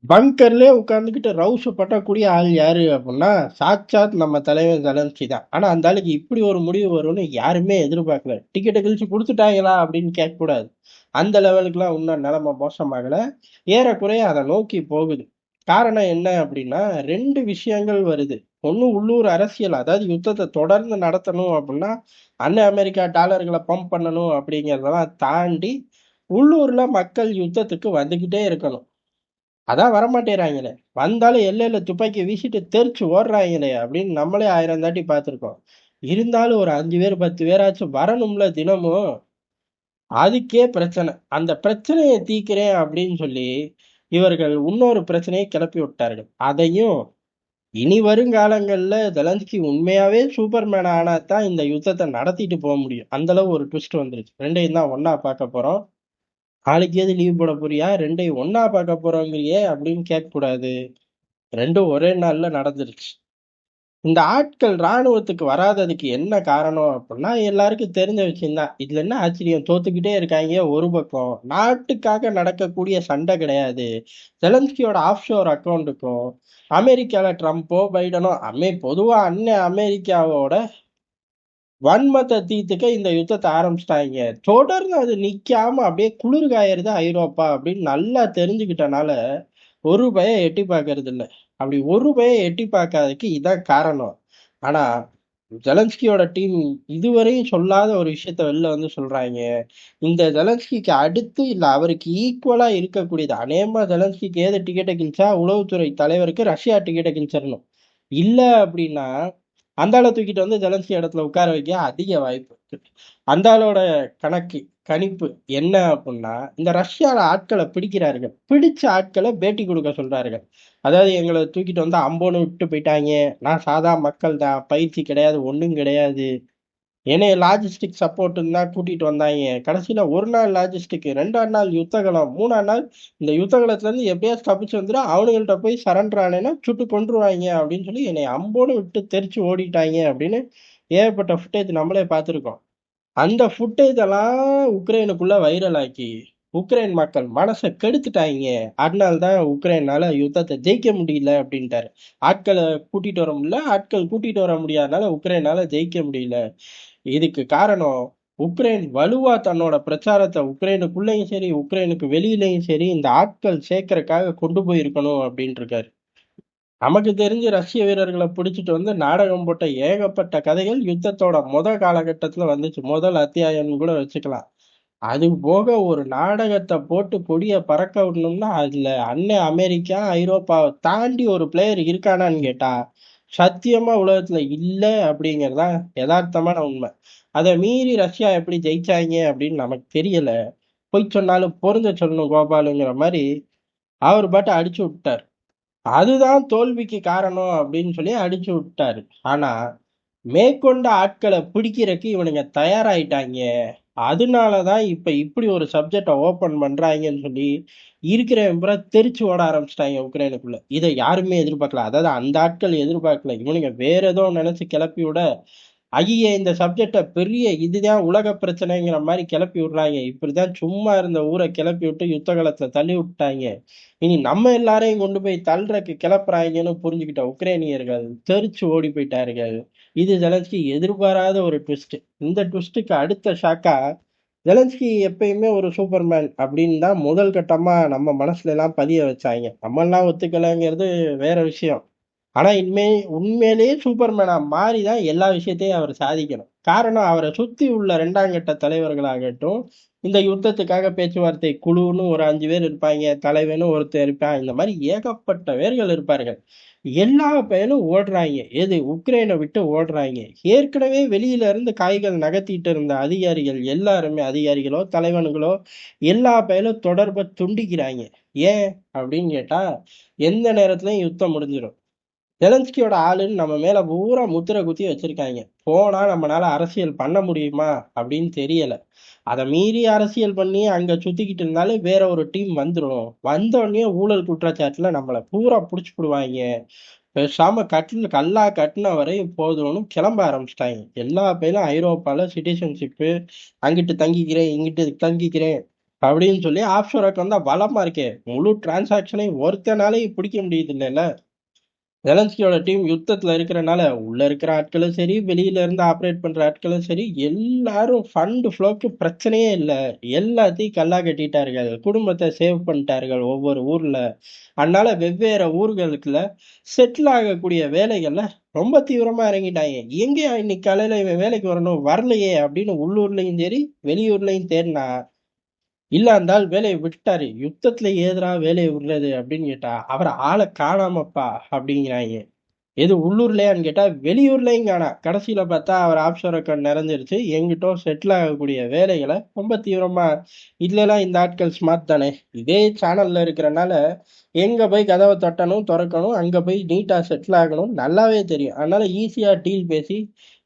பங்கர்லயே உட்கார்ந்துகிட்டு ரவுஸ் பண்ணக்கூடிய ஆள் யாரு அப்படின்னா சாட்சாத் நம்ம தலைவர் ஜெலன்ஸ்கி தான். ஆனா அந்த ஆளுக்கு இப்படி ஒரு முடிவு வரும்னு யாருமே எதிர்பார்க்கல. டிக்கெட்டை கிழிச்சு கொடுத்துட்டாங்களா அப்படின்னு கேட்க கூடாது. அந்த லெவலுக்குலாம் இன்னும் நிலைமை மோசமாகல. ஏறக்குறைய அதை நோக்கி போகுது. காரணம் என்ன அப்படின்னா 2 விஷயங்கள் வருது. ஒண்ணு உள்ளூர் அரசியல், அதாவது யுத்தத்தை தொடர்ந்து நடத்தணும் அப்படின்னா அண்ணன் அமெரிக்கா டாலர்களை பம்ப் பண்ணணும் அப்படிங்கறதெல்லாம் தாண்டி உள்ளூர்ல மக்கள் யுத்தத்துக்கு வந்துகிட்டே இருக்கணும். அதான் வரமாட்டேறாங்களே. வந்தாலும் எல்லையில துப்பாக்கி வீசிட்டு தெரிச்சு ஓடுறாங்களே அப்படின்னு நம்மளே 1000 தாட்டி பார்த்திருக்கோம். இருந்தாலும் ஒரு 5 பேர் 10 பேராச்சும் வரணும்ல தினமும். அதுக்கே பிரச்சனை. அந்த பிரச்சனையை தீர்க்கிறேன் அப்படின்னு சொல்லி இவர்கள் இன்னொரு பிரச்சனையை கிளப்பி விட்டார்கள். அதையும் இனி வருங்காலங்கள்ல ஜெலன்ஸ்கி உண்மையாவே சூப்பர்மேன் ஆனா தான் இந்த யுத்தத்தை நடத்திட்டு போக முடியும். அந்த அளவு ஒரு ட்விஸ்ட் வந்துருச்சு. ரெண்டையும் தான் ஒண்ணா பார்க்க போறோம். நாளைக்கு எது லீவ் போட போறியா? ரெண்டையும் ஒண்ணா பார்க்க போறோங்கிறியே அப்படின்னு கேட்க கூடாது. ரெண்டும் ஒரே நாள்ல நடந்துருச்சு. இந்த ஆட்கள் ராணுவத்துக்கு வராததுக்கு என்ன காரணம் அப்படின்னா எல்லாருக்கும் தெரிஞ்ச விஷயம்தான். இதுல என்ன ஆச்சரியம்? தோத்துக்கிட்டே இருக்காங்க ஒரு பக்கம். நாட்டுக்காக நடக்கக்கூடிய சண்டை கிடையாது. ஜெலன்ஸ்கியோட ஆஃப்ஷோர் அக்கௌண்ட்டுக்கும் அமெரிக்கால ட்ரம்ப்போ பைடனோ பொதுவா அண்ணன் அமெரிக்காவோட வன்மத்தை தீர்த்துக்க இந்த யுத்தத்தை ஆரம்பிச்சிட்டாங்க. தொடர்ந்து அது நிக்காம அப்படியே குளிர் காயறது ஐரோப்பா அப்படின்னு நல்லா தெரிஞ்சுக்கிட்டனால ஒரு பயம் எட்டி பார்க்கறது இல்ல. அப்படி ஒரு பயம் எட்டி பார்க்காததுக்கு இதான் காரணம். ஆனா ஜெலன்ஸ்கியோட டீம் இதுவரையும் சொல்லாத ஒரு விஷயத்த வெளில வந்து சொல்றாங்க. இந்த ஜெலன்ஸ்கிக்கு அடுத்து இல்ல அவருக்கு ஈக்குவலா இருக்கக்கூடியது அநேகமா ஜெலன்ஸ்கிக்கு ஏது டிக்கெட்டை கிழிச்சா உளவுத்துறை தலைவருக்கு ரஷ்யா டிக்கெட்டை கிழிச்சிடணும். இல்ல அப்படின்னா அந்த ஆளை தூக்கிட்டு வந்து ஜெலன்ஸ்கி இடத்துல உட்கார வைக்க அதிக வாய்ப்பு இருக்கு. அந்த ஆளோட கணக்கு கணிப்பு என்ன அப்படின்னா இந்த ரஷ்யால ஆட்களை பிடிக்கிறார்கள். பிடிச்ச ஆட்களை பேட்டி கொடுக்க சொல்றார்கள். அதாவது எங்களை தூக்கிட்டு வந்து அம்போன்னு விட்டு போயிட்டாங்க. நான் சாதா மக்கள் தான், பயிற்சி கிடையாது, ஒண்ணும் கிடையாது. என்னைய லாஜிஸ்டிக் சப்போர்ட்னு தான் கூட்டிட்டு வந்தாங்க. கடைசியில ஒரு நாள் லாஜிஸ்டிக், 2ஆம் நாள் யுத்தகலம், 3ஆம் நாள் இந்த யுத்தகலத்துல இருந்து எப்படியாச்சும் தப்பிச்சு வந்துடும், அவனுங்கள்ட்ட போய் சரண்டர் ஆனேன்னா சுட்டு கொன்றுவாங்க அப்படின்னு சொல்லி என்னை அம்போன்னு விட்டு தெரிச்சு ஓடிட்டாங்க அப்படின்னு ஏகப்பட்ட ஃபுட்டேஜ் நம்மளே பார்த்துருக்கோம். அந்த ஃபுட்டேஜ் எல்லாம் உக்ரைனுக்குள்ள வைரல் ஆக்கி உக்ரைன் மக்கள் மனசை கெடுத்துட்டாங்க. அதனால தான் உக்ரைனால யுத்தத்தை ஜெயிக்க முடியல அப்படின்ட்டாரு. ஆட்களை கூட்டிட்டு வர முடியல, ஆட்கள் கூட்டிட்டு வர முடியாதனால உக்ரைனால ஜெயிக்க முடியல. இதுக்கு காரணம் உக்ரைன் வலுவா தன்னோட பிரச்சாரத்தை உக்ரைனுக்குள்ளேயும் சரி உக்ரைனுக்கு வெளியிலயும் சரி இந்த ஆட்கள் சேர்க்கறதுக்காக கொண்டு போயிருக்கணும் அப்படின்னு இருக்காரு. நமக்கு தெரிஞ்சு ரஷ்ய வீரர்களை பிடிச்சிட்டு வந்து நாடகம் போட்ட ஏகப்பட்ட கதைகள் யுத்தத்தோட காலகட்டத்துல வந்துச்சு. முதல் அத்தியாயம் கூட வச்சுக்கலாம். அது போக ஒரு நாடகத்தை போட்டு கொடிய பறக்க விடணும்னா அதுல அண்ணன் அமெரிக்கா ஐரோப்பாவை தாண்டி ஒரு பிளேயர் இருக்கானான்னு கேட்டா சத்தியமா உலகத்துல இல்ல அப்படிங்கறதுதான் யதார்த்தமான உண்மை. அதை மீறி ரஷ்யா எப்படி ஜெயிச்சாங்க அப்படின்னு நமக்கு தெரியல. பொய் சொன்னாலும் பொருந்த சொல்லணும் கோபாலுங்கிற மாதிரி அவர் பாட்டு அடிச்சு விட்டார். அதுதான் தோல்விக்கு காரணம் அப்படின்னு சொல்லி அடிச்சு விட்டாரு. ஆனா மேற்கொண்ட ஆட்களை பிடிக்கிறதுக்கு இவனுங்க தயாராயிட்டாங்க. அதனாலதான் இப்ப இப்படி ஒரு சப்ஜெக்ட ஓபன் பண்றாங்கன்னு சொல்லி இருக்கிறவன் பூரா தெரிச்சு ஓட ஆரம்பிச்சிட்டாங்க உக்ரைனுக்குள்ள. இதை யாருமே எதிர்பார்க்கல. அதாவது அந்த ஆட்கள் எதிர்பார்க்கல. இவனுங்க வேற ஏதோ நினைச்சு கிளப்பி விட ஐய இந்த சப்ஜெக்ட பெரிய இதுதான் உலக பிரச்சனைங்கிற மாதிரி கிளப்பி விடுறாங்க. இப்படிதான் சும்மா இருந்த ஊரை கிளப்பி விட்டு யுத்த காலத்துல தள்ளி விட்டாங்க. இனி நம்ம எல்லாரையும் கொண்டு போய் தள்ளுறக்கு கிளப்புறாங்கன்னு புரிஞ்சுக்கிட்ட உக்ரைனியர்கள் தெரிச்சு ஓடி போயிட்டார்கள். இது ஜெலன்ஸ்கி எதிர்பாராத ஒரு ட்விஸ்ட். இந்த ட்விஸ்டுக்கு அடுத்த ஷாக்கா ஜெலன்ஸ்கி எப்பயுமே ஒரு சூப்பர்மேன் அப்படின்னு தான் முதல் கட்டமா நம்ம மனசுல எல்லாம் பதிய வச்சாங்க. நம்ம எல்லாம் ஒத்துக்கலைங்கிறது வேற விஷயம். ஆனா உண்மையிலேயே சூப்பர்மேனா மாறி தான் எல்லா விஷயத்தையும் அவர் சாதிக்கணும். காரணம் அவரை சுத்தி உள்ள 2ஆம் கட்ட தலைவர்களாகட்டும், இந்த யுத்தத்துக்காக பேச்சுவார்த்தை குழுன்னு ஒரு 5 பேர் இருப்பாங்க, தலைவன்னு ஒருத்தர் இருப்பான். இந்த மாதிரி ஏகப்பட்ட பேர்கள் இருப்பார்கள். எல்லா பேரும் ஓடுறாங்க. எது உக்ரைனை விட்டு ஓடுறாங்க. ஏற்கனவே வெளியில இருந்து காய்கள் நகர்த்திட்டு இருந்த அதிகாரிகள் எல்லாருமே, அதிகாரிகளோ தலைவனுங்களோ எல்லா பேரும் தொடர்பை துண்டிக்கிறாங்க. ஏன் அப்படின்னு கேட்டா எந்த நேரத்துலயும் யுத்தம் முடிஞ்சிடும். ஜெலன்ஸ்கியோட ஆளுன்னு நம்ம மேல பூரா முத்திரை குத்தி வச்சிருக்காங்க. போனா நம்மளால அரசியல் பண்ண முடியுமா அப்படின்னு தெரியல. அதை மீறி அரசியல் பண்ணி அங்க சுத்திக்கிட்டு இருந்தாலும் வேற ஒரு டீம் வந்துடும். வந்த உடனே ஊழல் குற்றச்சாட்டுல நம்மளை பூரா புடிச்சு போடுவாங்க. பேசாம கல்லா கட்டின வரையும் போதும்னு கிளம்ப ஆரம்பிச்சிட்டாங்க. எல்லா பேரும் ஐரோப்பால சிட்டிசன்ஷிப்பு, அங்கிட்டு தங்கிக்கிறேன் இங்கிட்டு தங்கிக்கிறேன் அப்படின்னு சொல்லி ஆப்ஷோர் அக்கௌண்ட் தான் பலமா இருக்கே. முழு டிரான்சாக்ஷனையும் ஒருத்தனாலே பிடிக்க முடியுது இல்லைல்ல. ஜெலன்ஸ்கியோட டீம் யுத்தத்துல இருக்கிறனால உள்ள இருக்கிற ஆட்களும் சரி, வெளியில இருந்து ஆப்ரேட் பண்ற ஆட்களும் சரி, எல்லாரும் ஃபண்ட் ஃப்ளோக்கு பிரச்சனையே இல்ல. எல்லாத்தையும் கல்லா கட்டிட்டார்கள். குடும்பத்தை சேவ் பண்ணிட்டார்கள் ஒவ்வொரு ஊர்ல. அதனால வெவ்வேறு ஊர்களுக்குள்ள செட்டில் ஆகக்கூடிய வேலைகள்ல ரொம்ப தீவிரமா இறங்கிட்டாங்க. எங்கேயா இன்னைக்கு காலையில இவன் வேலைக்கு வரணும், வரலையே அப்படின்னு உள்ளூர்லயும் சரி, வெளியூர்லயும் தேடினா, இல்ல அந்த ஆள் வேலையை விட்டாரு. யுத்தத்துல ஏதுடா வேலையை விடுறது அப்படின்னு கேட்டா, அவர் ஆளை காணாமப்பா அப்படிங்கிறாங்க. எது உள்ளூர்லயான்னு கேட்டா வெளியூர்லயும் காணா. கடைசியில பார்த்தா அவர் ஆப்ஷோர் அக்கௌண்ட் நிறைஞ்சிருச்சு. எங்கிட்டோ செட்டில் ஆகக்கூடிய வேலைகளை ரொம்ப தீவிரமா, இதுலலாம் இந்த ஆட்கள் ஸ்மார்ட் தானே. இதே சேனல்ல இருக்கிறனால எங்க போய் கதவை தட்டணும் திறக்கணும், அங்க போய் நீட்டா செட்டில் ஆகணும் நல்லாவே தெரியும். அதனால ஈஸியா டீல் பேசி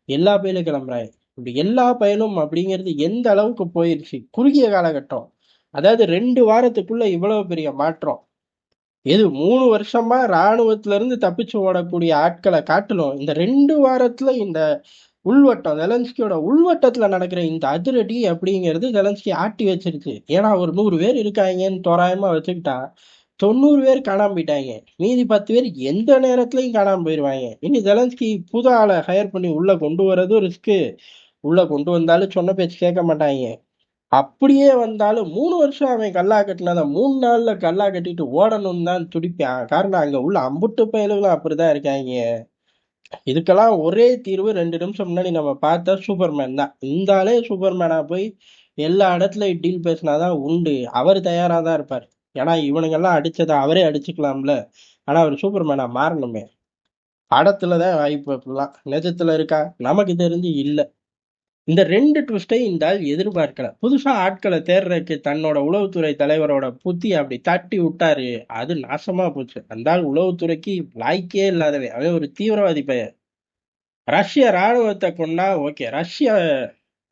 எல்லா பயிலும் கிளம்புறாங்க. இப்படி எல்லா பயனும் அப்படிங்கிறது எந்த அளவுக்கு போயிருச்சு குறுகிய காலகட்டம். அதாவது 2 வாரத்துக்குள்ள இவ்வளவு பெரிய மாற்றம். எது 3 வருஷமா ராணுவத்துல இருந்து தப்பிச்சு ஓடக்கூடிய ஆட்களை காட்டிலும் இந்த 2 வாரத்துல இந்த உள்வட்டம் ஜெலன்ஸ்கியோட உள்வட்டத்துல நடக்கிற இந்த அதிரடி அப்படிங்கிறது ஜெலன்ஸ்கி ஆட்டி வச்சிருச்சு. ஏன்னா ஒரு 100 பேர் இருக்காங்கன்னு தோராயமா வச்சுக்கிட்டா 90 பேர் காணாம போயிட்டாங்க. மீதி 10 பேர் எந்த நேரத்துலயும் காணாம போயிருவாங்க. இனி ஜெலன்ஸ்கி புது ஆளை ஹையர் பண்ணி உள்ள கொண்டு வர்றதும் ரிஸ்க். உள்ள கொண்டு வந்தாலும் சொன்ன பேச்சு கேட்க மாட்டாங்க. அப்படியே வந்தாலும் 3 வருஷம் அவன் கல்லா கட்டினத 3 நாள்ல கல்லா கட்டிட்டு ஓடணும்னு தான் துடிப்பான். காரணம் அங்க உள்ள அம்புட்டு பயலுகளும் அப்படிதான் இருக்காங்க. இதுக்கெல்லாம் ஒரே தீர்வு 2 நிமிஷம் முன்னாடி நம்ம பார்த்த சூப்பர்மேன் தான். இந்த ஆளே சூப்பர்மேனா போய் எல்லா இடத்துலயும் டீல் பேசினாதான் உண்டு. அவர் தயாரா தான் இருப்பார். ஏன்னா இவனுங்கெல்லாம் அடிச்சதை அவரே அடிச்சுக்கலாம்ல. ஆனா அவர் சூப்பர்மேனா மாறணுமே. படத்துலதான் வாய்ப்பு. அப்படிலாம் நிஜத்துல இருக்கா நமக்கு தெரிஞ்சு இல்ல. இந்த 2 ட்விஸ்டை இந்த ஆள் எதிர்பார்க்கல. புதுசா ஆட்களை தேடுறதுக்கு தன்னோட உளவுத்துறை தலைவரோட புத்தி அப்படி தட்டி விட்டாரு. அது நாசமா போச்சு. அந்த ஆள் உளவுத்துறைக்கு லாய்க்கே இல்லாதவன். அவன் ஒரு தீவிரவாதி பையன். ரஷ்ய ராணுவத்தை கொன்னா ஓகே, ரஷ்ய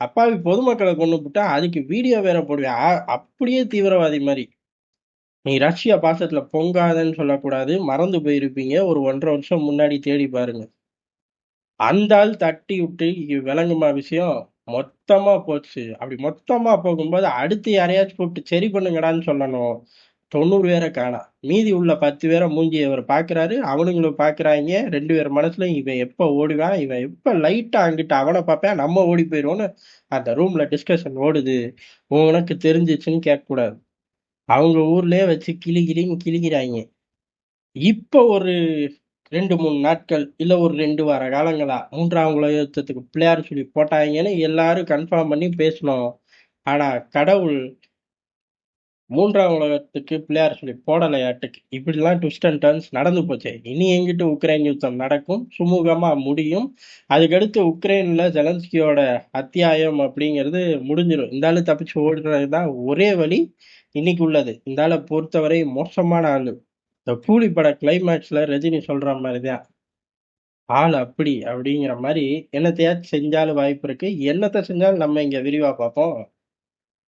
அப்பாவி பொதுமக்களை கொண்டு விட்டா அதுக்கு வீடியோ வேற போடுவேன். அப்படியே தீவிரவாதி மாதிரி. நீ ரஷ்ய பாசத்துல பொங்காதன்னு சொல்லக்கூடாது. மறந்து போயிருப்பீங்க. ஒரு 1.5 வருஷம் முன்னாடி தேடி பாருங்க. அந்த ஆள் தட்டி விட்டு விளங்குமா விஷயம். மொத்தமா போச்சு. அப்படி மொத்தமா போகும்போது அடுத்து யாரையாச்சும் கூப்பிட்டு சரி பண்ணுங்கடான்னு சொல்லணும். 90 பேரை காணோம். மீதி உள்ள 10 பேரை மூஞ்சி இவர் பாக்குறாரு, அவனுங்களும் பாக்குறாங்க. 2 பேர் மனசுல இவன் எப்ப ஓடுவான், இவன் எப்ப லைட்டா அங்கிட்டு அவனை பார்ப்பேன், நம்ம ஓடி போயிடுவோம்னு அந்த ரூம்ல டிஸ்கஷன் ஓடுது. உனக்கு தெரிஞ்சிச்சுன்னு கேட்க கூடாது. அவங்க ஊர்லயே வச்சு கிளி கிளின்னு கிளிக்கிறாங்க. இப்ப ஒரு 2 3 நாட்கள் இல்ல ஒரு 2 வார காலங்களா 3ஆம் உலக யுத்தத்துக்கு பிள்ளையார் சொல்லி போட்டாங்கன்னு எல்லாரும் கன்ஃபார்ம் பண்ணி பேசணும். ஆனா கடவுள் 3ஆம் உலகத்துக்கு பிள்ளையார் சொல்லி போடலையாட்டுக்கு. இப்படிலாம் ட்விஸ்ட் அண்ட் டர்ன்ஸ் நடந்து போச்சு. இனி எங்கிட்டு உக்ரைன் யுத்தம் நடக்கும், சுமூகமா முடியும். அதுக்கடுத்து உக்ரைன்ல ஜெலன்ஸ்கியோட அத்தியாயம் அப்படிங்கிறது முடிஞ்சிடும். இந்த ஆளு தப்பிச்சு ஓடுறதுதான் ஒரே வழி இன்னைக்கு உள்ளது. இந்த ஆளை பொறுத்தவரை மோசமான ஆளு. இந்த கூலி பட கிளைமேக்ஸ்ல ரஜினி சொல்ற மாதிரிதான், ஆள் அப்படி அப்படிங்கிற மாதிரி என்னத்தையாச்சும் செஞ்சாலும் வாய்ப்பு இருக்கு. என்னத்தை செஞ்சாலும் நம்ம இங்க விரிவா பார்ப்போம்.